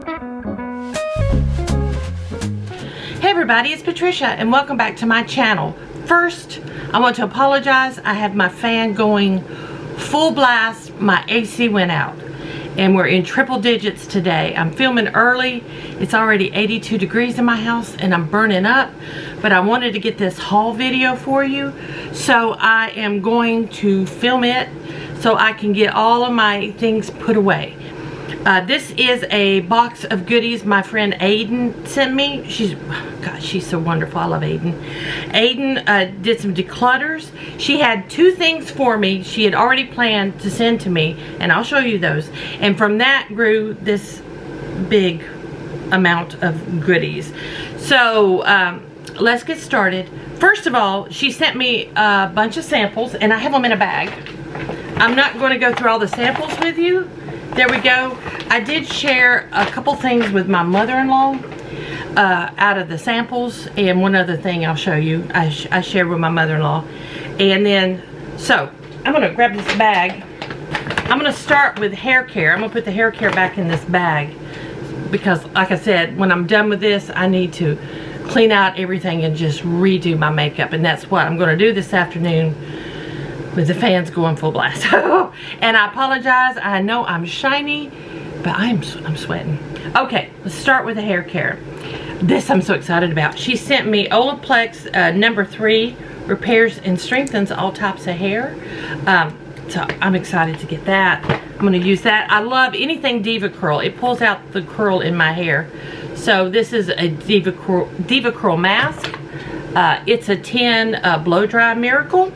Hey everybody, it's Patricia and welcome back to my channel. First, I want to apologize. I have my fan going full blast. My AC went out and we're in triple digits today. I'm filming early. It's already 82 degrees in my house and I'm burning up, but I wanted to get this haul video for you, so I am going to film it so I can get all of my things put away. This is a box of goodies my friend Aiden sent me. She's so wonderful. I love Aiden. Aiden did some declutters. She had two things for me she had already planned to send to me, and I'll show you those. And from that grew this big amount of goodies. So let's get started. First of all, she sent me a bunch of samples, and I have them in a bag. I'm not going to go through all the samples with you. There we go. I did share a couple things with my mother-in-law out of the samples, and one other thing I'll show you I shared with my mother-in-law. And then, so I'm gonna grab this bag. I'm gonna start with hair care. I'm gonna put the hair care back in this bag because, like I said, when I'm done with this, I need to clean out everything and just redo my makeup, and that's what I'm gonna do this afternoon with the fans going full blast. And I apologize. I know I'm shiny, but I'm sweating. Okay, let's start with the hair care. This I'm so excited about. She sent me Olaplex number 3, repairs and strengthens all types of hair. So I'm excited to get that. I'm gonna use that. I love anything Diva Curl. It pulls out the curl in my hair. So this is a Diva Curl mask. It's a 10 blow dry miracle.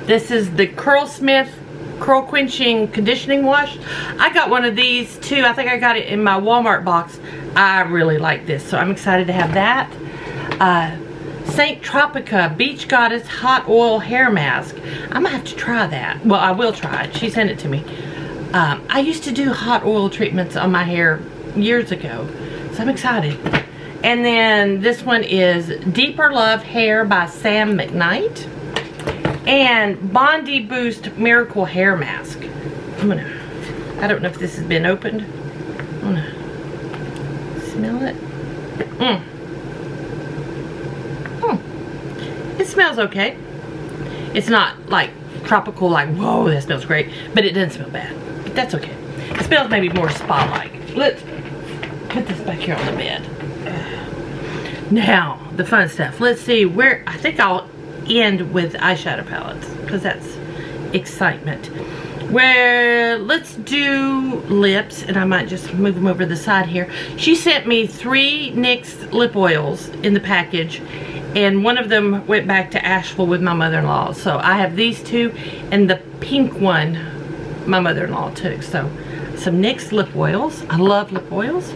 This is the Curlsmith Curl Quenching Conditioning Wash. I got one of these too. I think I got it in my Walmart box. I really like this, so I'm excited to have that. Saint Tropica Beach Goddess Hot Oil Hair Mask. I'm gonna have to try that. Well, I will try it. She sent it to me. I used to do hot oil treatments on my hair years ago, so I'm excited. And then this one is Deeper Love Hair by Sam McKnight. And Bondi Boost Miracle Hair Mask. I don't know if this has been opened. I'm gonna smell it. It smells okay. It's not like tropical, like, whoa, that smells great. But it doesn't smell bad. But that's okay. It smells maybe more spa-like. Let's put this back here on the bed. Now, the fun stuff. Let's see where, I think I'll end with eyeshadow palettes because that's excitement. Well, let's do lips, and I might just move them over to the side here. She sent me 3 NYX lip oils in the package, and one of them went back to Asheville with my mother-in-law. So I have these 2, and the pink one my mother-in-law took. So some NYX lip oils. I love lip oils.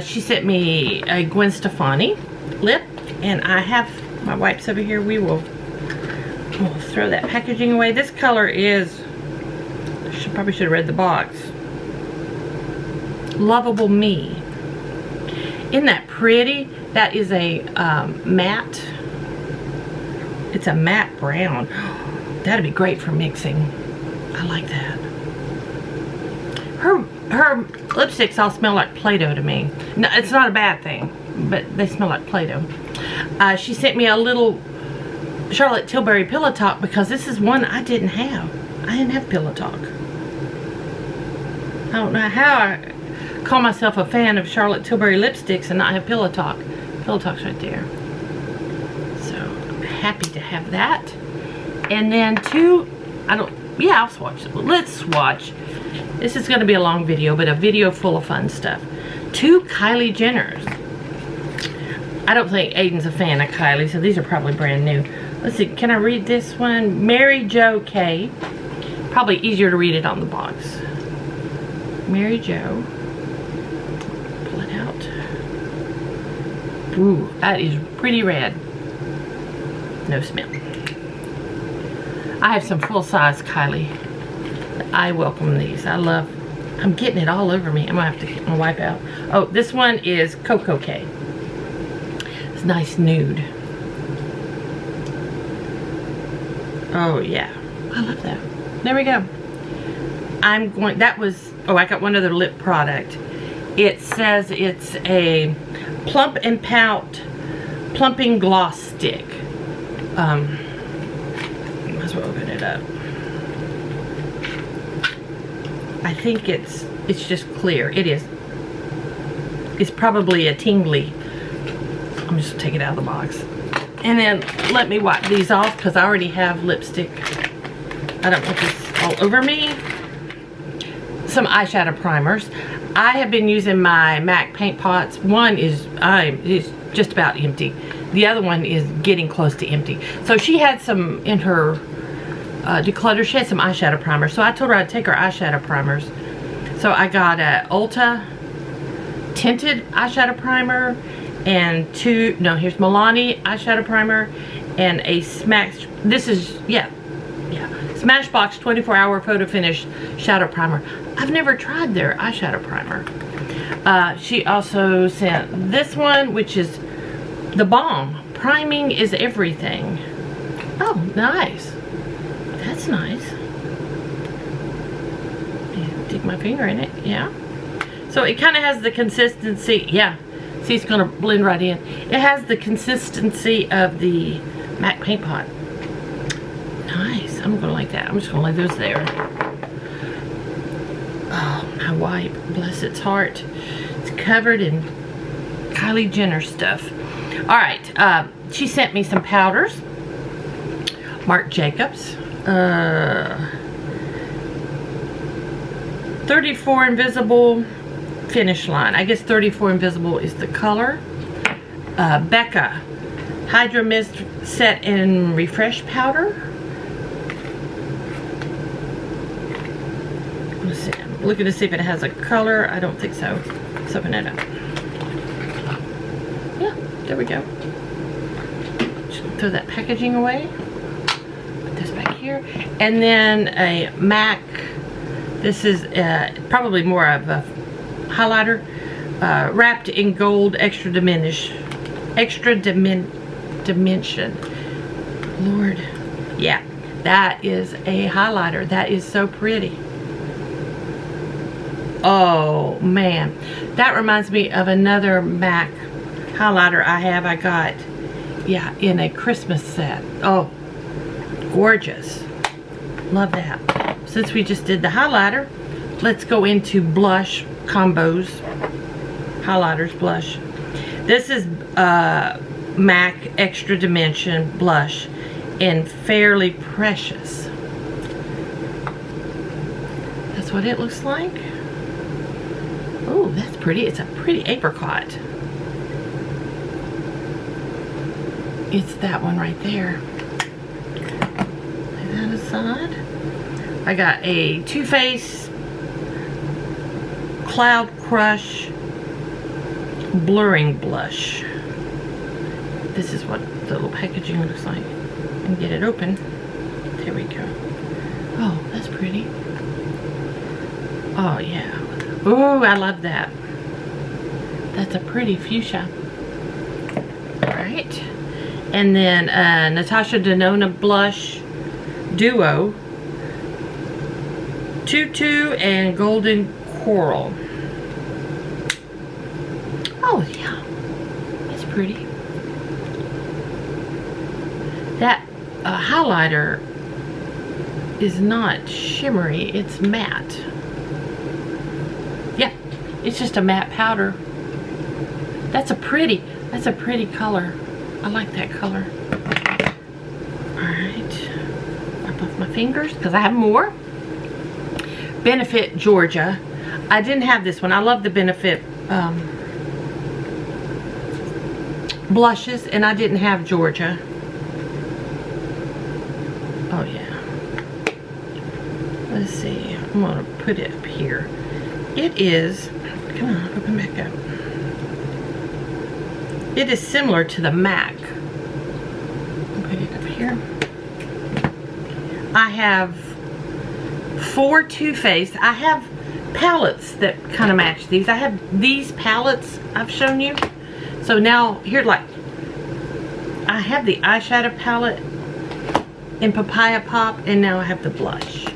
She sent me a Gwen Stefani lip, and I have my wipes over here. We'll throw that packaging away. This color is, probably should have read the box, Lovable Me. Isn't that pretty? That is a matte. It's a matte brown. That'd be great for mixing. I like that. Her lipsticks all smell like Play-Doh to me. No, it's not a bad thing, but they smell like Play-Doh. She sent me a little Charlotte Tilbury Pillow Talk because this is one I didn't have. I didn't have Pillow Talk. I don't know how I call myself a fan of Charlotte Tilbury lipsticks and not have Pillow Talk. Pillow Talk's right there. So I'm happy to have that. And then 2, I'll swatch. Let's swatch. This is going to be a long video, but a video full of fun stuff. 2 Kylie Jenners. I don't think Aiden's a fan of Kylie, so these are probably brand new. Let's see, can I read this one? Mary Jo K. Probably easier to read it on the box. Mary Jo. Pull it out. Ooh, that is pretty red. No smell. I have some full-size Kylie. I welcome these. I'm getting it all over me. I'm gonna have to get my wipe out. Oh, this one is Coco K. It's nice nude. Oh yeah, I love that. There we go. I'm going, that was, oh, I got one other lip product. It says it's a Plump and Pout Plumping Gloss Stick. Might as well open it up. I think it's just clear. It is. It's probably a tingly. I'm just gonna take it out of the box. And then let me wipe these off because I already have lipstick. I don't want this all over me. Some eyeshadow primers. I have been using my MAC paint pots. One is just about empty. The other one is getting close to empty. So she had some in her declutter. She had some eyeshadow primers. So I told her I'd take her eyeshadow primers. So I got a Ulta tinted eyeshadow primer and here's Milani eyeshadow primer and a Smashbox 24-hour photo finish shadow primer. I've never tried their eyeshadow primer. She also sent this one, which is the bomb. Priming is everything. Oh, nice. That's nice. Dig my finger in it, yeah. So it kind of has the consistency, yeah. See, it's gonna blend right in. It has the consistency of the MAC paint pot. Nice, I'm gonna like that. I'm just gonna lay those there. Oh, my wipe, bless its heart. It's covered in Kylie Jenner stuff. All right, she sent me some powders. Marc Jacobs. 34 Invisible Finish Line. I guess 34 Invisible is the color. Becca Hydro Mist Set and Refresh Powder. Let's see. I'm looking to see if it has a color. I don't think so. Let's open it up. Yeah, there we go. Just throw that packaging away. Put this back here. And then a MAC. This is probably more of a highlighter, wrapped in gold extra dimension. Lord, yeah, that is a highlighter. That is so pretty. Oh man, that reminds me of another MAC highlighter I have. I got, yeah, in a Christmas set. Oh, gorgeous. Love that. Since we just did the highlighter, let's go into blush combos. Highlighters, blush. This is MAC Extra Dimension blush in Fairly Precious. That's what it looks like. Oh, that's pretty. It's a pretty apricot. It's that one right there. Lay that aside. I got a Too Faced Cloud Crush Blurring Blush. This is what the little packaging looks like. And get it open. There we go. Oh, that's pretty. Oh yeah. Oh, I love that. That's a pretty fuchsia. Alright. And then Natasha Denona Blush Duo. Tutu and Golden Coral. Oh yeah, that's pretty. That highlighter is not shimmery, it's matte. Yeah, it's just a matte powder. That's a pretty color. I like that color. Alright, wipe off my fingers because I have more. Benefit Georgia. I didn't have this one. I love the Benefit blushes, and I didn't have Georgia. Oh yeah. Let's see. I'm gonna put it up here. It is. Come on, open back up. It is similar to the MAC. I'll put it up here. I have 4 Too Faced. I have palettes that kind of match these. I have these palettes I've shown you. So now here, like, I have the eyeshadow palette in Papaya Pop, and now I have the blush.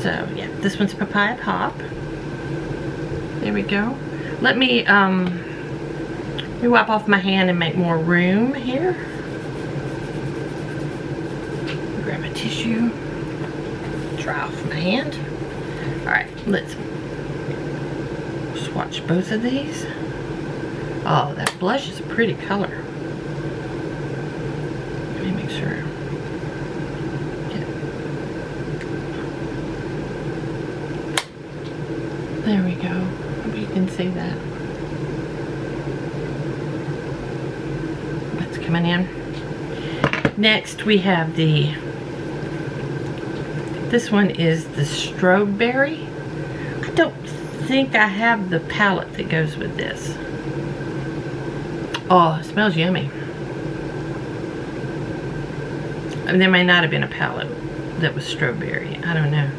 So yeah, this one's Papaya Pop. There we go. Let me wipe off my hand and make more room here. Grab a tissue. Dry off my hand. Alright, let's swatch both of these. Oh, that blush is a pretty color. Let me make sure. There we go. Hope you can see that. That's coming in. Next we have this one is the Strawberry. I don't think I have the palette that goes with this. Oh, it smells yummy. I mean, there may not have been a palette that was strawberry. I don't know.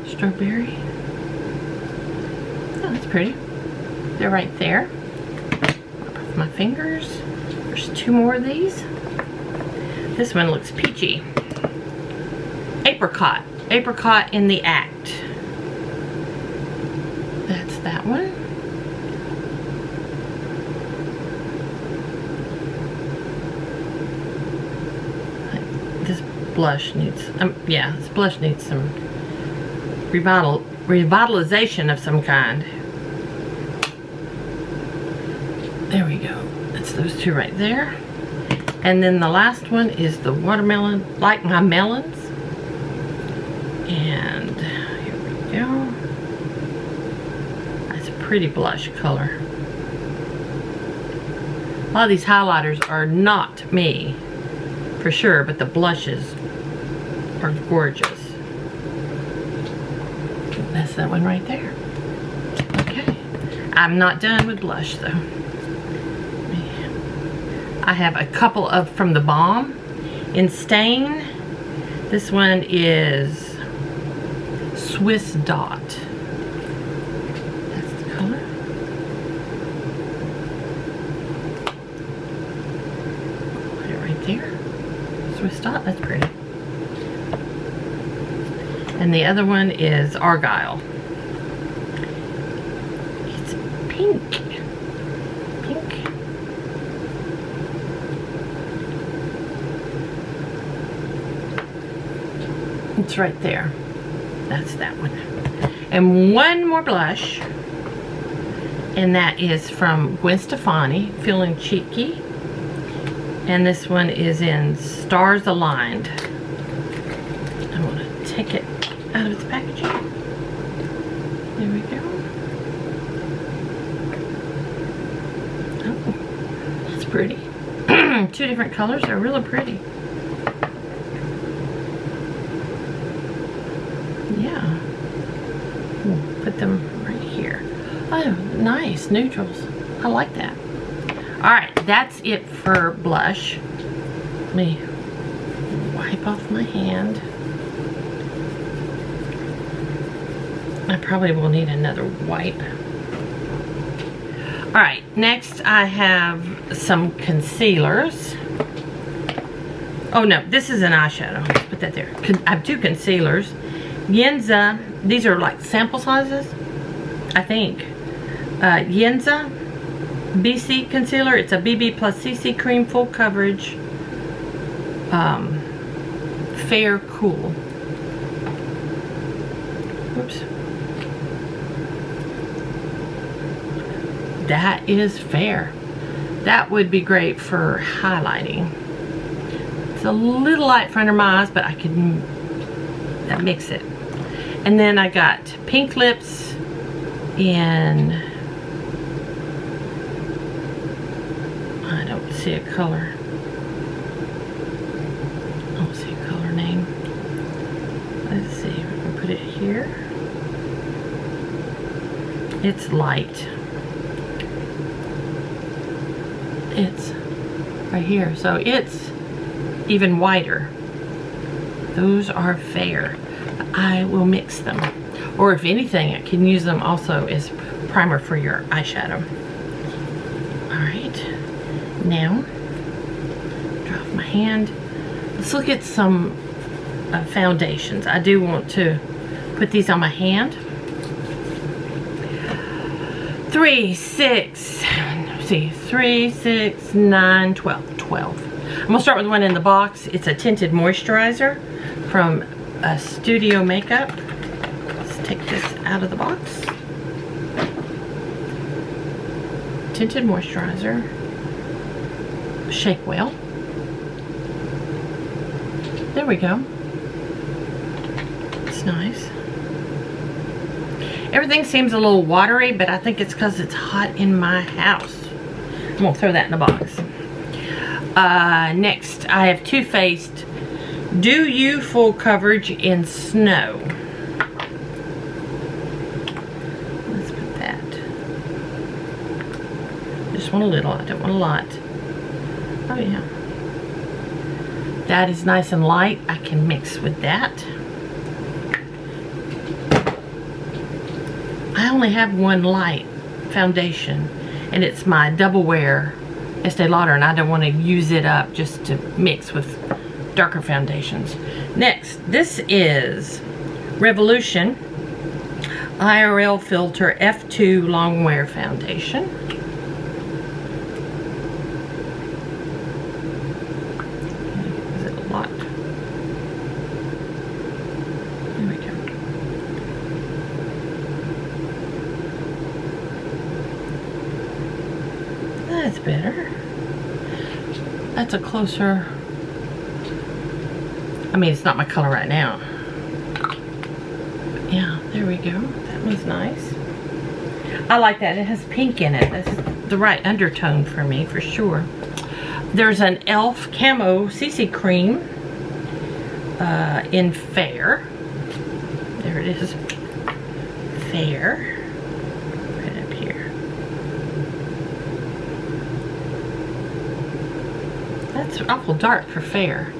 Strawberry. Oh, that's pretty. They're right there. Wipe off my fingers. There's two more of these. This one looks peachy. Apricot. Apricot in the Act. That's that one. This blush needs, yeah, this blush needs some revitalization of some kind. There we go. That's those two right there. And then the last one is the Watermelon, Like My Melons. And here we go. That's a pretty blush color. A lot of these highlighters are not me, for sure, but the blushes are gorgeous. That's that one right there. Okay. I'm not done with blush though. I have a couple of from the Balm in Stain. This one is Swiss Dot. That's the color. Put it right there. Swiss Dot, that's pretty. And the other one is Argyle. It's pink. Pink. It's right there. That's that one. And one more blush. And that is from Gwen Stefani, Feeling Cheeky. And this one is in Stars Aligned. I want to take it out of its packaging. There we go. Oh, that's pretty. Two different colors. They're really pretty. Yeah. We'll put them right here. Oh, nice. Neutrals. I like that. Alright, that's it for blush. Let me wipe off my hand. I probably will need another wipe. Alright, next I have some concealers. Oh no, this is an eyeshadow. Let's put that there. I have two concealers. Yenza, these are like sample sizes, I think. Yenza BC concealer. It's a BB plus CC cream, full coverage, fair cool. Whoops. That is fair. That would be great for highlighting. It's a little light for under my eyes, but I can mix it. And then I got pink lips in, I don't see a color. I don't see a color name. Let's see, we can put it here. It's light. It's right here, so it's even whiter. Those are fair. I will mix them, or if anything, I can use them also as primer for your eyeshadow. All right, now dry off my hand. let's look at some foundations. I do want to put these on my hand. 3, 6, 9, 12. I'm gonna start with one in the box. It's a tinted moisturizer from Studio Makeup. Let's take this out of the box. Tinted moisturizer. Shake well. There we go. It's nice. Everything seems a little watery, but I think it's because it's hot in my house. I'm gonna throw that in the box. Next, I have Too Faced Do You Full Coverage in Snow. Let's put that. Just want a little, I don't want a lot. Oh yeah. That is nice and light. I can mix with that. I only have one light foundation, and it's my Double Wear Estee Lauder, and I don't want to use it up just to mix with darker foundations. Next, this is Revolution IRL Filter F2 Long Wear Foundation. Is it a lot? There we go. That's better. That's a closer, I mean, it's not my color right now. But yeah, there we go. That was nice. I like that. It has pink in it. That's the right undertone for me, for sure. There's an e.l.f. Camo CC Cream in Fair. There it is. Fair. Right up here. That's awful dark for Fair.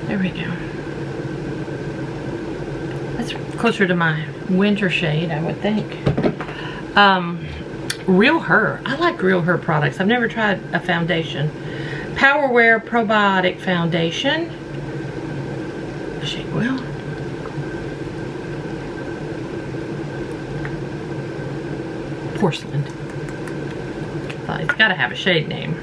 There we go. That's closer to my winter shade, I would think. Real Her. I like Real Her products. I've never tried a foundation. Power Wear Probiotic Foundation. Shake well. Porcelain. Well, it's got to have a shade name.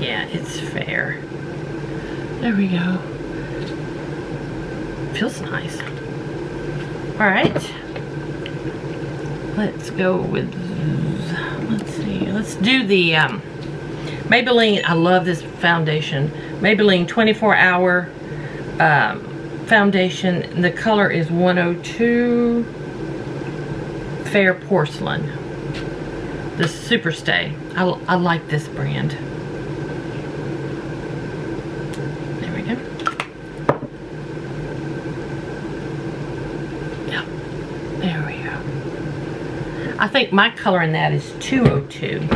Yeah, it's Fair. There we go. Feels nice. Alright. Let's go with, let's see, let's do the Maybelline. I love this foundation. Maybelline 24 Hour foundation. The color is 102 Fair Porcelain. The Super Stay. I like this brand. There we go. Yeah, there we go. I think my color in that is 202.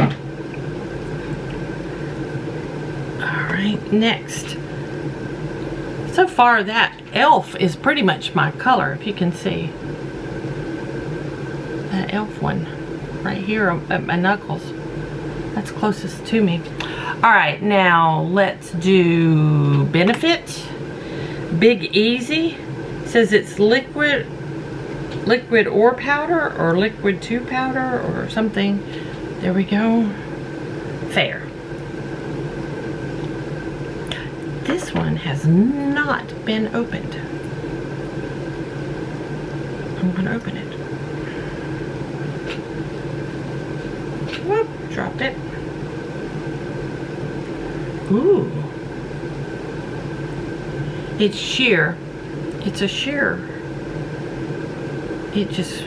Alright, next. So far that e.l.f. is pretty much my color, if you can see. That e.l.f. one right here at my knuckles. That's closest to me. Alright, now let's do Benefit Big Easy. It says it's liquid or powder, or liquid to powder, or something. There we go. Fair. This one has not been opened. I'm going to open it. Whoop, dropped it. Ooh. It's sheer. It's a sheer. It just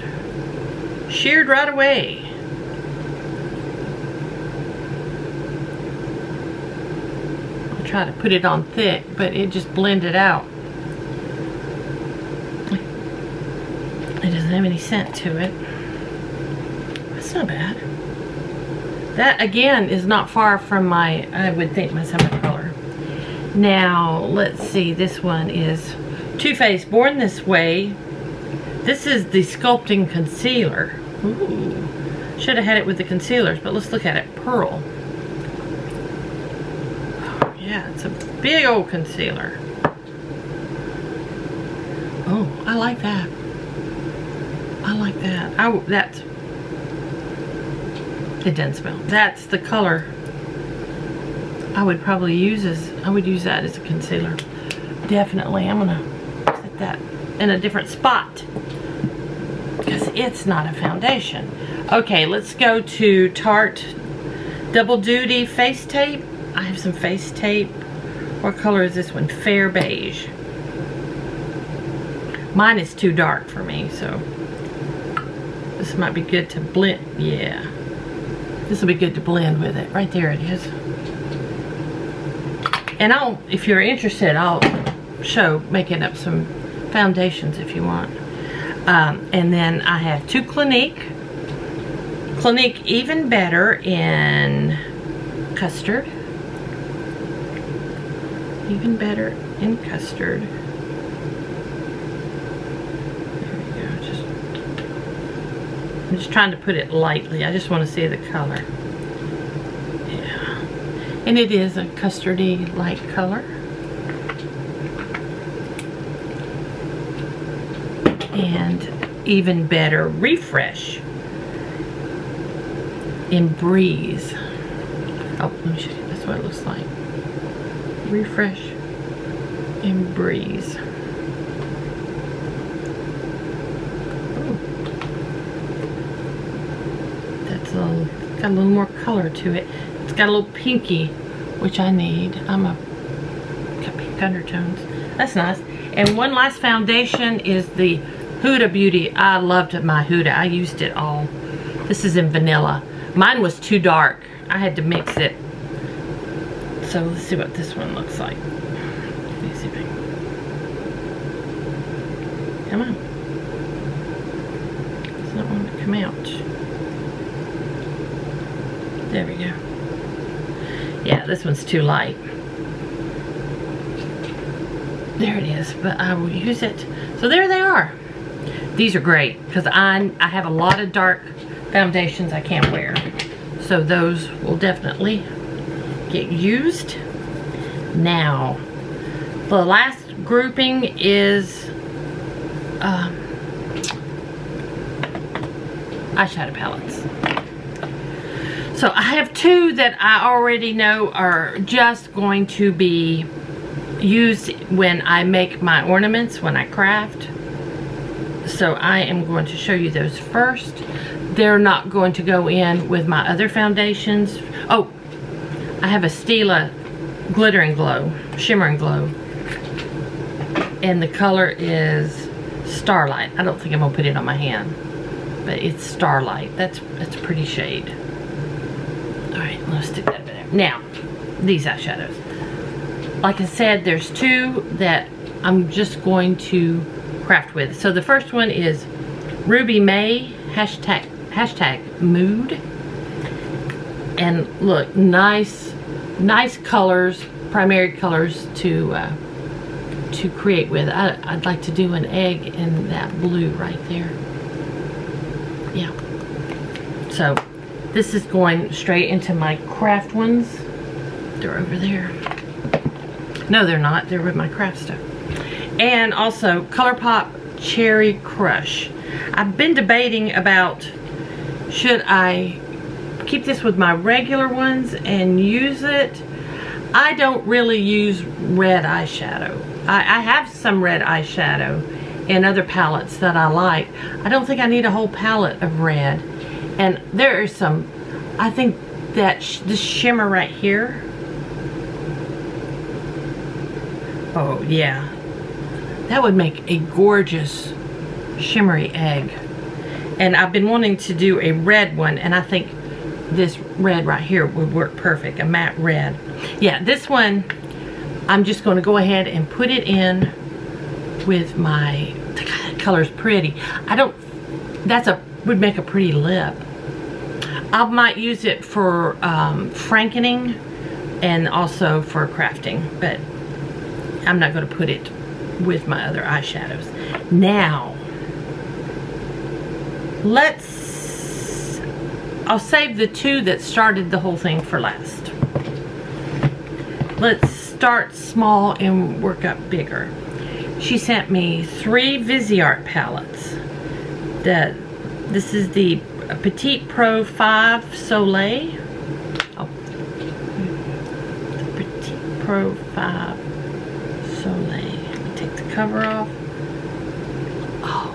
sheared right away. I'll try to put it on thick, but it just blended out. It doesn't have any scent to it. That's not bad. That again is not far from my, I would think, my summer color. Now let's see, this one is Too Faced Born This Way. This is the Sculpting Concealer. Ooh. Should have had it with the concealers, but let's look at it. Pearl. Oh, yeah, it's a big old concealer. Oh, I like that. I like that. It doesn't smell. That's the color I would probably use I would use that as a concealer. Definitely. I'm gonna set that in a different spot because it's not a foundation. Okay, let's go to Tarte Double Duty Face Tape. I have some face tape. What color is this one? Fair beige. Mine is too dark for me, so this might be good to blend. Yeah, this will be good to blend with it. Right there it is. And if you're interested, I'll show making up some foundations if you want. And then I have two Clinique. Clinique Even Better in Custard. Even Better in Custard. There we go. I'm just trying to put it lightly. I just want to see the color. Yeah. And it is a custardy light color. And Even Better Refresh in Breeze. Oh, let me show you. That's what it looks like. Refresh in Breeze. Ooh. That's got a little more color to it. It's got a little pinky, which I need. Got pink undertones. That's nice. And one last foundation is the Huda Beauty. I loved my Huda. I used it all. This is in vanilla. Mine was too dark. I had to mix it. So let's see what this one looks like. Let me see if I can. Come on. It's not wanting to come out. There we go. Yeah, this one's too light. There it is, but I will use it. So there they are. These are great because I have a lot of dark foundations I can't wear. So those will definitely get used. Now, the last grouping is eyeshadow palettes. So I have two that I already know are just going to be used when I make my ornaments, when I craft. So I am going to show you those first. They're not going to go in with my other foundations. Oh, I have a Stila Glitter and Glow, Shimmer and Glow. And the color is Starlight. I don't think I'm gonna put it on my hand, but it's Starlight. That's a pretty shade. All right, let's stick that over there. Now, these eyeshadows. Like I said, there's two that I'm just going to craft with. So the first one is Ruby May, hashtag mood. And look, nice colors, primary colors to create with. I'd like to do an egg in that blue right there. Yeah. So this is going straight into my craft ones. They're over there. No, they're not. They're with my craft stuff. And also ColourPop Cherry Crush. I've been debating about should I keep this with my regular ones and use it. I don't really use red eyeshadow. I have some red eyeshadow in other palettes that I like. I don't think I need a whole palette of red. And there is some, I think that this shimmer right here. Oh yeah, that would make a gorgeous shimmery egg. And I've been wanting to do a red one, and I think this red right here would work perfect, a matte red. Yeah, this one, I'm just going to go ahead and put it in with my, the color's pretty. Would make a pretty lip. I might use it for frankening and also for crafting, but I'm not going to put it with my other eyeshadows. Now, let's I'll save the two that started the whole thing for last. Let's start small and work up bigger. She sent me 3 Viseart palettes. This is the Petite Pro 5 Soleil. Oh, the Petite Pro 5 Soleil. Let me take the cover off. Oh,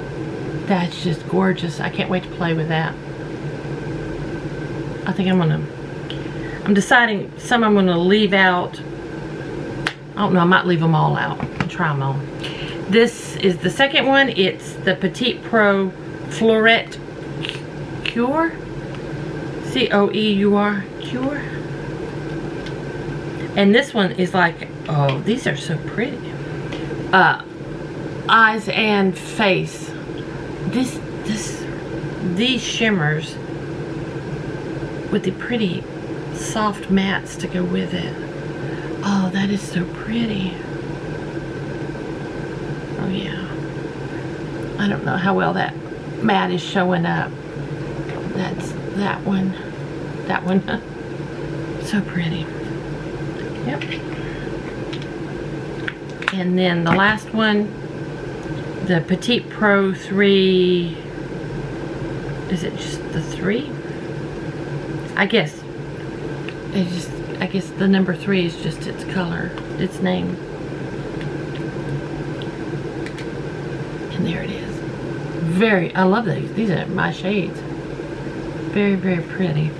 that's just gorgeous. I can't wait to play with that. I think I'm deciding some I'm gonna leave out. I don't know, I might leave them all out and try them on. This is the second one. It's the Petite Pro Floret Cure. C-O-E-U-R, Cure. And this one is like, oh, these are so pretty. Eyes and face. These shimmers with the pretty soft mattes to go with it. Oh, that is so pretty. Oh yeah. I don't know how well that matte is showing up. That's that one. That one. So pretty. Yep. And then the last one, the Petite Pro 3. Is it just the 3? I guess the number 3 is just its color, its name. And there it is. I love these. These are my shades. Very, very pretty.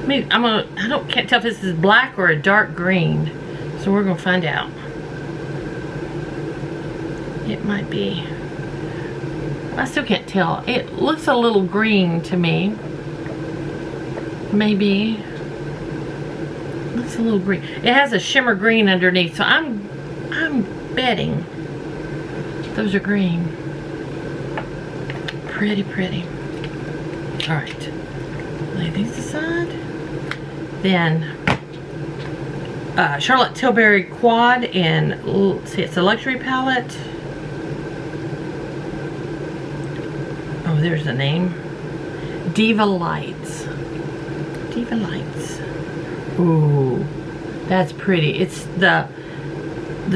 I mean, can't tell if this is black or a dark green. So we're gonna find out. It might be. I still can't tell. It looks a little green to me. Maybe. Looks a little green. It has a shimmer green underneath, so I'm betting those are green. Pretty, pretty. Alright. Lay these aside. Then Charlotte Tilbury Quad, and let's see, it's a luxury palette. Oh, there's the name. Diva Lights. Diva Lights. Ooh, that's pretty. It's the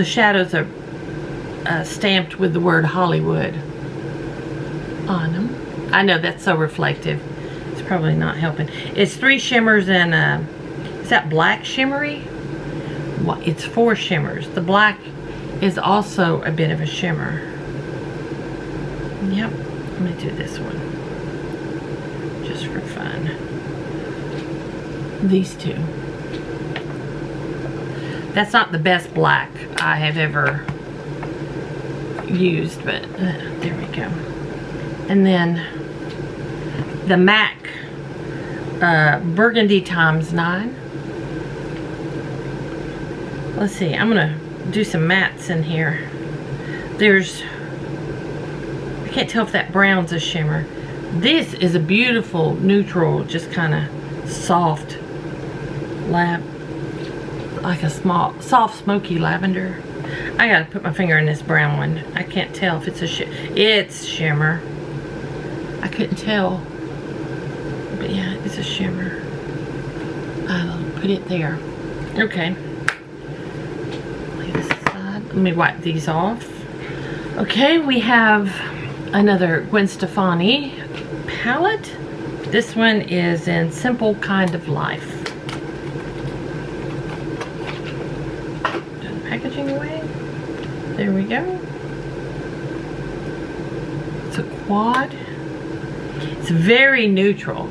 shadows are stamped with the word Hollywood on them. I know that's so reflective. It's probably not helping. It's 3 shimmers and is that black shimmery? It's 4 shimmers. The black is also a bit of a shimmer. Yep. Let me do this one just for fun. These 2. That's not the best black I have ever used, but there we go. And then the MAC Burgundy ×9. Let's see, I'm gonna do some mattes in here. I can't tell if that brown's a shimmer. This is a beautiful neutral, just kind of soft like a small soft smoky lavender. I gotta put my finger in this brown one. I can't tell if it's it's shimmer. I couldn't tell, but yeah, it's a shimmer. I'll put it there. Okay, lay this aside. Let me wipe these off. Okay, we have another Gwen Stefani palette. This one is in Simple Kind of Life. Done packaging away. There we go. It's a quad. It's very neutral.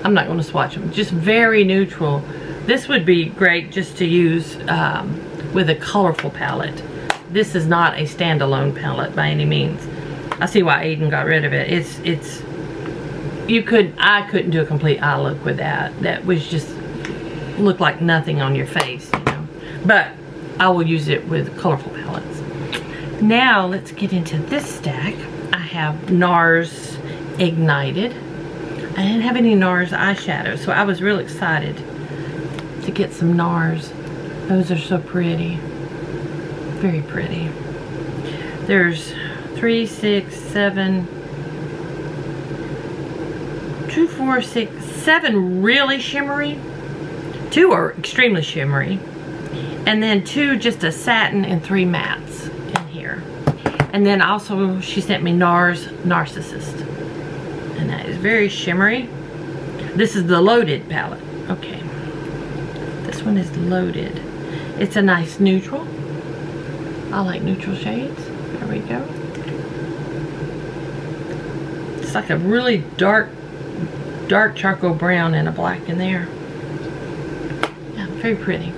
I'm not going to swatch them. Just very neutral. This would be great just to use with a colorful palette. This is not a standalone palette by any means. I see why Aiden got rid of it. I couldn't do a complete eye look with that. That was just looked like nothing on your face, you know. But I will use it with colorful palettes. Now let's get into this stack. I have NARS Ignited. I didn't have any NARS eyeshadow, so I was real excited to get some NARS. Those are so pretty. Very pretty. There's 3, 6, 7, 2, 4, 6, 7 really shimmery. 2 are extremely shimmery. And then 2 just a satin and 3 mattes in here. And then also she sent me NARS Narcissist. And that is very shimmery. This is the loaded palette. Okay. This one is loaded. It's a nice neutral. I like neutral shades. There we go. It's like a really dark charcoal brown and a black in there. Yeah, very pretty.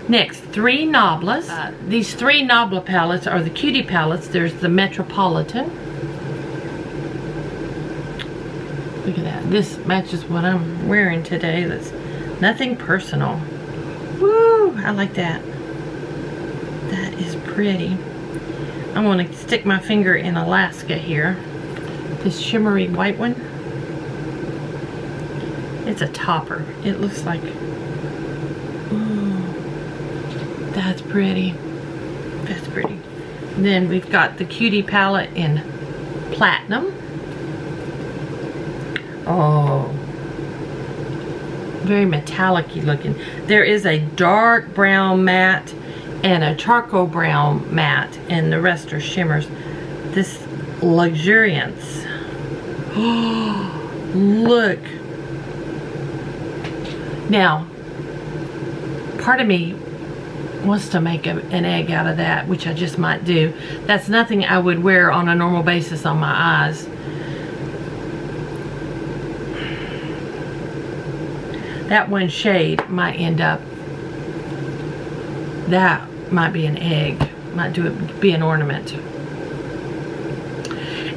Next, 3 Noblas. These 3 Nobla palettes are the cutie palettes. There's the Metropolitan. Look at that. This matches what I'm wearing today. That's nothing personal. Woo! I like that. That is pretty. I'm going to stick my finger in Alaska here. This shimmery white one. It's a topper. It looks like... Ooh, that's pretty. That's pretty. Then we've got the Cutie palette in Platinum. Oh, very metallic-y looking. There is a dark brown matte and a charcoal brown matte, and the rest are shimmers. This Luxuriance. Oh, look. Now, part of me wants to make an egg out of that, which I just might do. That's nothing I would wear on a normal basis on my eyes. That one shade might end up, that might be an egg, might be an ornament.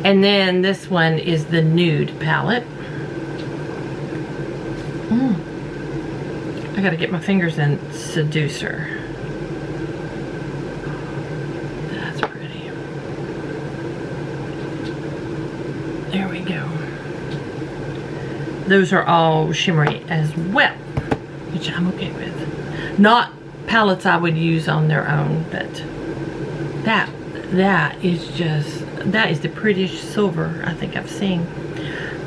And then this one is the Nude palette. I gotta get my fingers in Seducer. That's pretty. There we go. Those are all shimmery as well, which I'm okay with. Not palettes I would use on their own, but that is just, that is the prettiest silver I think I've seen.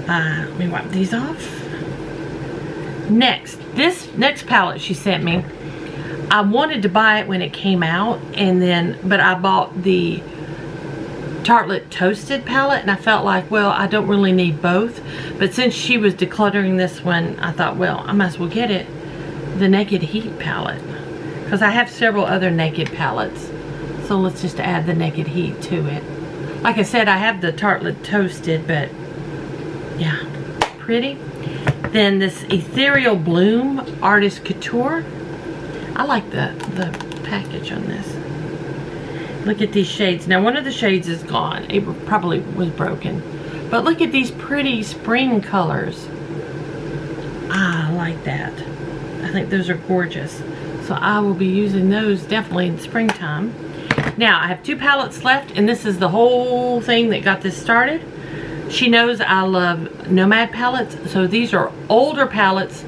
Let me wipe these off. Next, this next palette she sent me, I wanted to buy it when it came out, but I bought the Tartelette Toasted palette, and I felt like, well, I don't really need both. But since she was decluttering this one, I thought, well, I might as well get it, the Naked Heat palette, because I have several other Naked palettes. So let's just add the Naked Heat to it. Like I said, I have the Tartelette Toasted, but yeah, pretty. Then this Ethereal Bloom Artist Couture. I like the package on this. Look at these shades. Now one of the shades is gone. It probably was broken. But look at these pretty spring colors. I like that. I think those are gorgeous. So I will be using those definitely in springtime. Now I have 2 palettes left, and this is the whole thing that got this started. She knows I love Nomad palettes, so these are older palettes.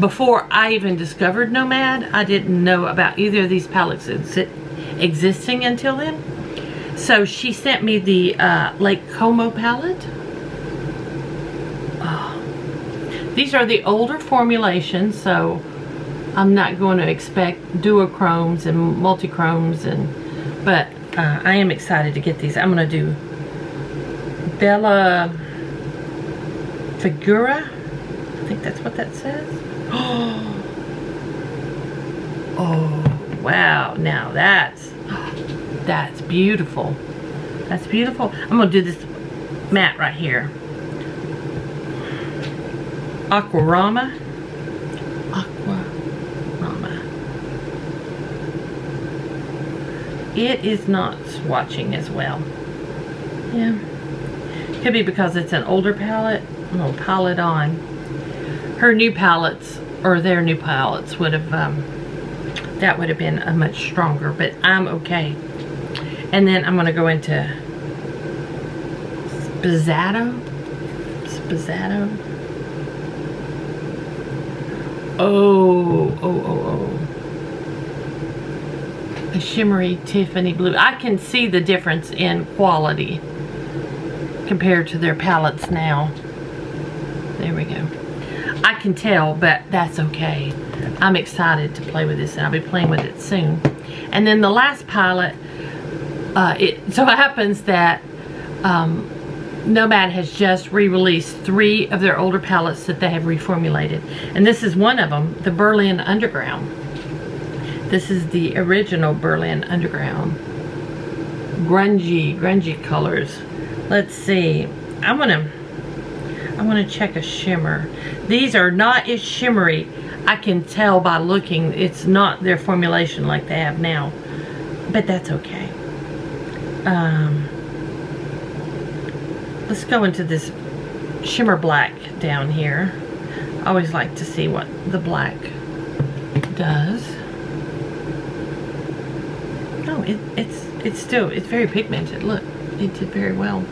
Before I even discovered Nomad, I didn't know about either of these palettes existing until then. So she sent me the Lake Como palette. Oh. These are the older formulations, so I'm not going to expect duochromes and multichromes, but I am excited to get these. I'm going to do Bella Figura. I think that's what that says. Oh, wow. Now that's beautiful. That's beautiful. I'm going to do this matte right here. Aquarama. It is not swatching as well. Yeah. Could be because it's an older palette. I'm going to pile it on. Her new palettes, or their new palettes, would have, that would have been a much stronger, but I'm okay. And then I'm going to go into Spazzato. Oh. A shimmery Tiffany blue. I can see the difference in quality compared to their palettes now. There we go. I can tell, but that's okay. I'm excited to play with this, and I'll be playing with it soon. And then the last palette, it so happens that Nomad has just re-released 3 of their older palettes that they have reformulated. And this is one of them, the Berlin Underground. This is the original Berlin Underground. Grungy colors. Let's see. I wanna check a shimmer. These are not as shimmery. I can tell by looking, it's not their formulation like they have now. But that's okay. Let's go into this shimmer black down here. I always like to see what the black does. Oh, it's very pigmented. Look, it did very well.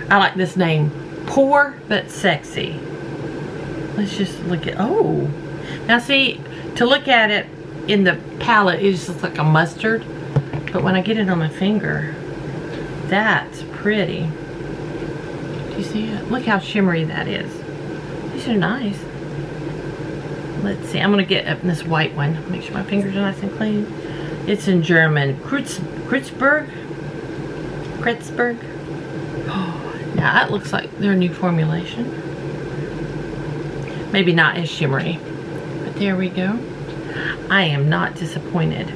I like this name, Poor But Sexy. Let's just look at, oh. Now see, to look at it in the palette, it just looks like a mustard. But when I get it on my finger, that's pretty. Do you see it? Look how shimmery that is. These are nice. Let's see, I'm gonna get up this white one. Make sure my fingers are nice and clean. It's in German, Kritzberg. Oh, now that looks like their new formulation. Maybe not as shimmery, but there we go. I am not disappointed.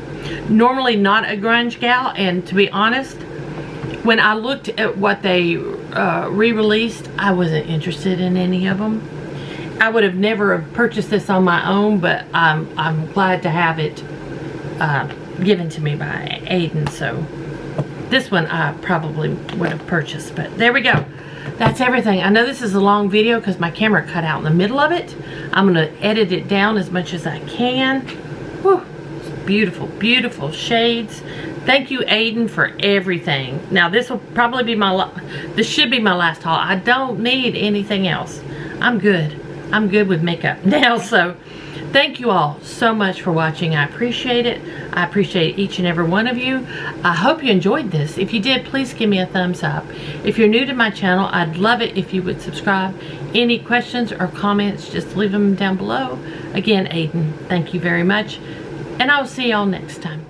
Normally not a grunge gal, and to be honest, when I looked at what they re-released, I wasn't interested in any of them. I would have never purchased this on my own, but I'm glad to have it given to me by Aiden. So this one I probably would have purchased, but there we go. That's everything. I know this is a long video because my camera cut out in the middle of it. I'm going to edit it down as much as I can. Whew. Beautiful, beautiful shades. Thank you, Aiden, for everything. Now this will probably be this should be my last haul. I don't need anything else. I'm good. I'm good with makeup now. So thank you all so much for watching. I appreciate it. I appreciate each and every one of you. I hope you enjoyed this. If you did, please give me a thumbs up. If you're new to my channel, I'd love it if you would subscribe. Any questions or comments, just leave them down below. Again, Aiden, thank you very much. And I'll see y'all next time.